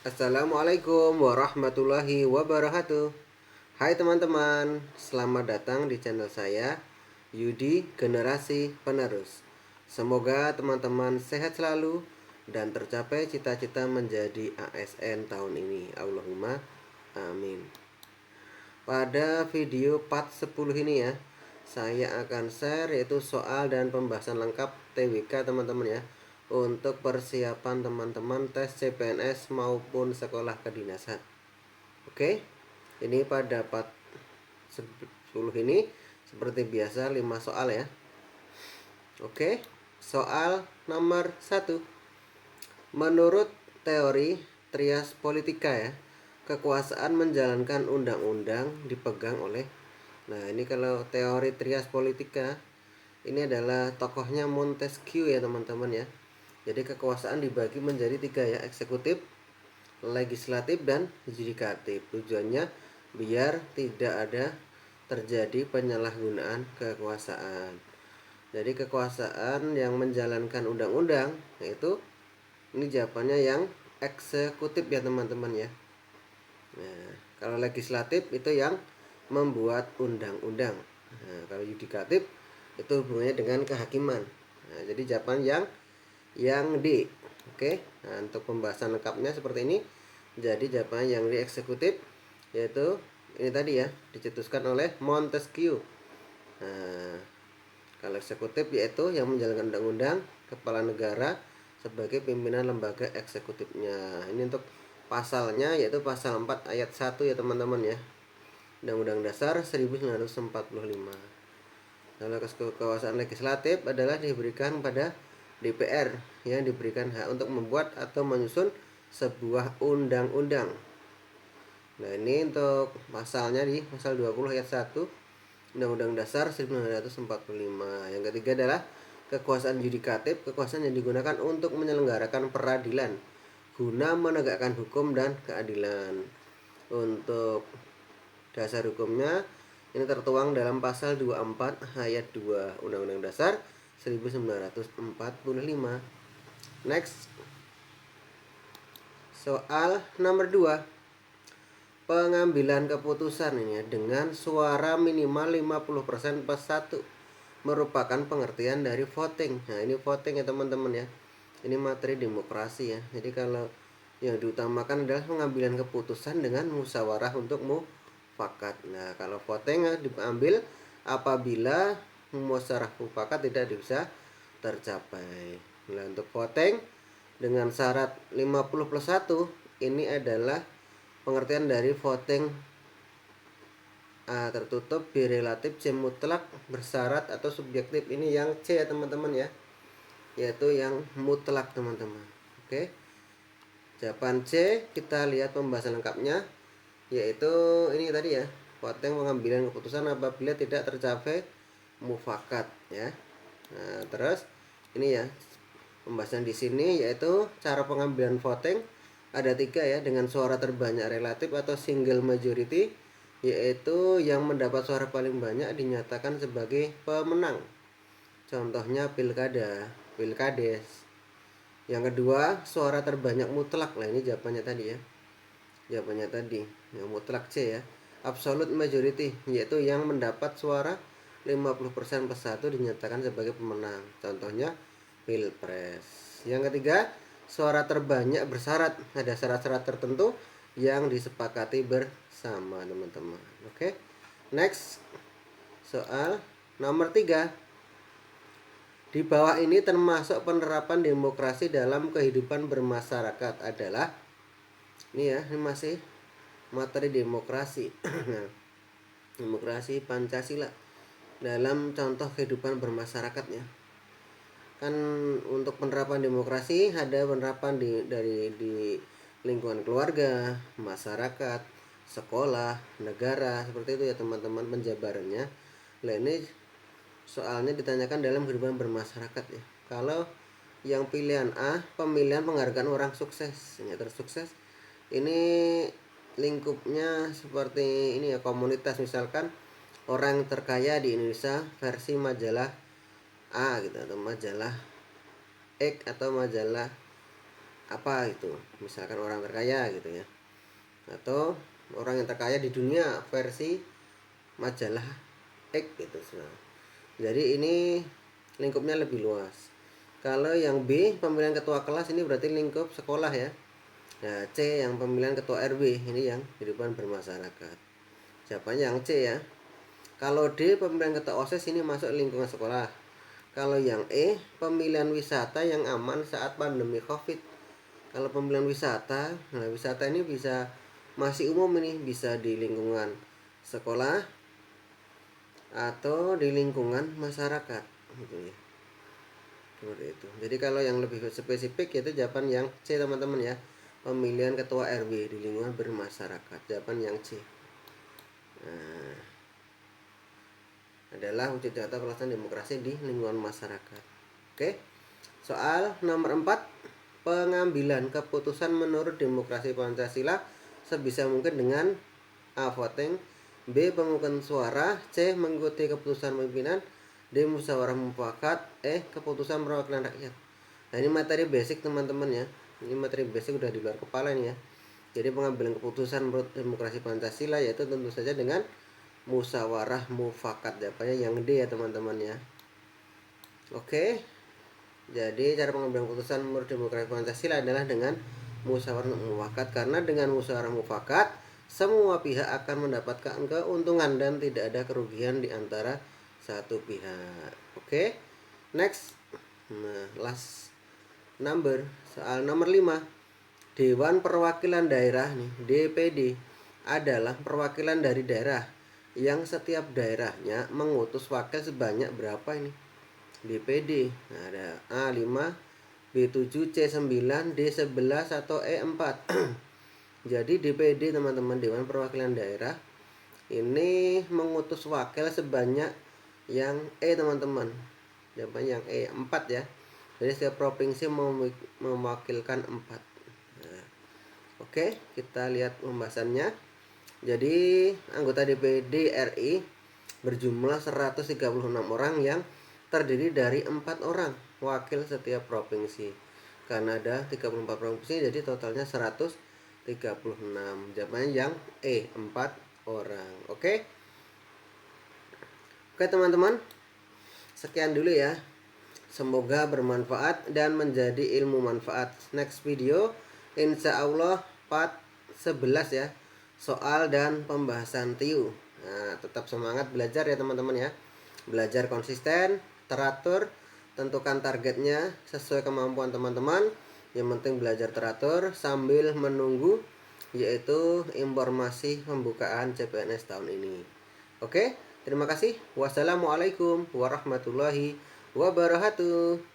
Assalamualaikum warahmatullahi wabarakatuh. Hai teman-teman, selamat datang di channel saya, Yudi Generasi Penerus. Semoga teman-teman sehat selalu dan tercapai cita-cita menjadi ASN tahun ini. Allahumma amin. Pada video part 10 ini ya, saya akan share yaitu soal dan pembahasan lengkap TWK teman-teman ya, untuk persiapan teman-teman tes CPNS maupun sekolah kedinasan. Oke, ini pada part 10 ini seperti biasa 5 soal ya. Oke, soal nomor 1. Menurut teori trias politika ya, kekuasaan menjalankan undang-undang dipegang oleh. Nah, ini kalau teori trias politika ini adalah tokohnya Montesquieu ya teman-teman ya. Jadi kekuasaan dibagi menjadi 3 ya, eksekutif, legislatif, dan yudikatif. Tujuannya biar tidak ada terjadi penyalahgunaan kekuasaan. Jadi kekuasaan yang menjalankan undang-undang yaitu ini jawabannya yang eksekutif ya teman-teman ya. Nah, kalau legislatif itu yang membuat undang-undang. Nah, kalau yudikatif itu hubungannya dengan kehakiman. Nah, jadi jawaban yang D. Oke. Nah, untuk pembahasan lengkapnya seperti ini. Jadi jawaban yang D eksekutif yaitu ini tadi ya, dicetuskan oleh Montesquieu. Nah, kalau eksekutif yaitu yang menjalankan undang-undang, kepala negara sebagai pimpinan lembaga eksekutifnya. Ini untuk pasalnya yaitu pasal 4 ayat 1 ya teman-teman ya. Undang-Undang Dasar 1945. Kalau kekuasaan legislatif adalah diberikan pada DPR yang diberikan hak untuk membuat atau menyusun sebuah undang-undang. Nah, ini untuk pasalnya di pasal 20 ayat 1 Undang-Undang Dasar 1945. Yang ketiga adalah kekuasaan yudikatif, kekuasaan yang digunakan untuk menyelenggarakan peradilan guna menegakkan hukum dan keadilan. Untuk dasar hukumnya ini tertuang dalam pasal 24 ayat 2 Undang-Undang Dasar 1945. Next. Soal nomor 2. Pengambilan keputusan ini ya, dengan suara minimal 50% plus 1 merupakan pengertian dari voting. Nah, ini voting ya teman-teman ya. Ini materi demokrasi ya. Jadi kalau yang diutamakan adalah pengambilan keputusan dengan musyawarah untuk mufakat. Nah, kalau voting diambil apabila musyawarah mufakat tidak bisa tercapai. Nah, untuk voting dengan syarat 50 plus 1 ini adalah pengertian dari voting A tertutup, B relatif, C mutlak, bersyarat atau subjektif. Ini yang C ya teman-teman ya, yaitu yang mutlak teman-teman. Oke, jawaban C. Kita lihat pembahasan lengkapnya, yaitu ini tadi ya, voting pengambilan keputusan apabila tidak tercapai mufakat ya. Nah, terus ini ya pembahasan di sini yaitu cara pengambilan voting ada 3 ya, dengan suara terbanyak relatif atau single majority, yaitu yang mendapat suara paling banyak dinyatakan sebagai pemenang. Contohnya pilkades. Yang kedua, suara terbanyak mutlak. Nah, ini jawabannya tadi ya. Jawabannya tadi, yang mutlak C ya. Absolute majority, yaitu yang mendapat suara 50% plus 1 dinyatakan sebagai pemenang. Contohnya pilpres. Yang ketiga, suara terbanyak bersyarat. Ada syarat-syarat tertentu yang disepakati bersama teman-teman. Oke. Next. Soal nomor 3. Di bawah ini termasuk penerapan demokrasi dalam kehidupan bermasyarakat adalah ini ya, ini masih materi demokrasi. Nah, demokrasi Pancasila dalam contoh kehidupan bermasyarakatnya. Kan untuk penerapan demokrasi ada penerapan di lingkungan keluarga, masyarakat, sekolah, negara, seperti itu ya teman-teman penjabarannya. Nah, ini soalnya ditanyakan dalam kehidupan bermasyarakat ya. Kalau yang pilihan A, pemilihan penghargaan orang sukses, yang tersukses, ini lingkupnya seperti ini ya, komunitas, misalkan orang terkaya di Indonesia versi majalah A gitu, atau majalah X atau majalah apa itu, misalkan orang terkaya gitu ya, atau orang yang terkaya di dunia versi majalah X gitu. Jadi ini lingkupnya lebih luas. Kalau yang B pemilihan ketua kelas ini berarti lingkup sekolah ya. Nah, C yang pemilihan ketua RW ini yang kehidupan bermasyarakat. Jawabannya yang C ya. Kalau D pemilihan ketua OSIS ini masuk lingkungan sekolah. Kalau yang E pemilihan wisata yang aman saat pandemi Covid. Kalau pemilihan wisata, nah wisata ini bisa masih umum, ini bisa di lingkungan sekolah atau di lingkungan masyarakat gitu ya. Seperti itu. Jadi kalau yang lebih spesifik yaitu jawaban yang C teman-teman ya. Pemilihan ketua RW di lingkungan bermasyarakat. Jawaban yang C. Nah, adalah wujud nyata pelaksanaan demokrasi di lingkungan masyarakat. Oke. Soal nomor 4, pengambilan keputusan menurut demokrasi Pancasila sebisa mungkin dengan A. Voting, B. Pemungutan suara, C. Mengikuti keputusan pimpinan, D. Musyawarah mufakat, E. Keputusan perwakilan rakyat. Nah ini materi basic teman-teman ya. Ini materi basic udah di luar kepala nih ya. Jadi pengambilan keputusan menurut demokrasi Pancasila yaitu tentu saja dengan musyawarah mufakat. Jawabannya yang D ya teman-teman ya. Oke. Jadi cara pengambilan keputusan menurut demokrasi Pancasila adalah dengan musyawarah mufakat, karena dengan musyawarah mufakat semua pihak akan mendapatkan keuntungan dan tidak ada kerugian di antara satu pihak. Oke. Next. Nah, last number, soal nomor 5. Dewan Perwakilan Daerah nih, DPD adalah perwakilan dari daerah yang setiap daerahnya mengutus wakil sebanyak berapa ini? DPD. Nah, ada A5, B7, C9, D11 atau E4. Jadi DPD teman-teman, Dewan Perwakilan Daerah ini mengutus wakil sebanyak yang E teman-teman. Jawabannya yang E4 ya. Jadi setiap provinsi mewakilkan 4. Nah, oke, kita lihat pembahasannya. Jadi anggota DPD RI berjumlah 136 orang yang terdiri dari 4 orang wakil setiap provinsi. Karena ada 34 provinsi jadi totalnya 136. Jawabannya yang E, 4 orang. Oke. Oke teman-teman, sekian dulu ya. Semoga bermanfaat dan menjadi ilmu manfaat. Next video insya Allah part 11 ya, soal dan pembahasan TIU. Nah, tetap semangat belajar ya teman-teman ya. Belajar konsisten, teratur, tentukan targetnya sesuai kemampuan teman-teman. Yang penting belajar teratur sambil menunggu yaitu informasi pembukaan CPNS tahun ini. Oke, terima kasih. Wassalamualaikum warahmatullahi wabarakatuh.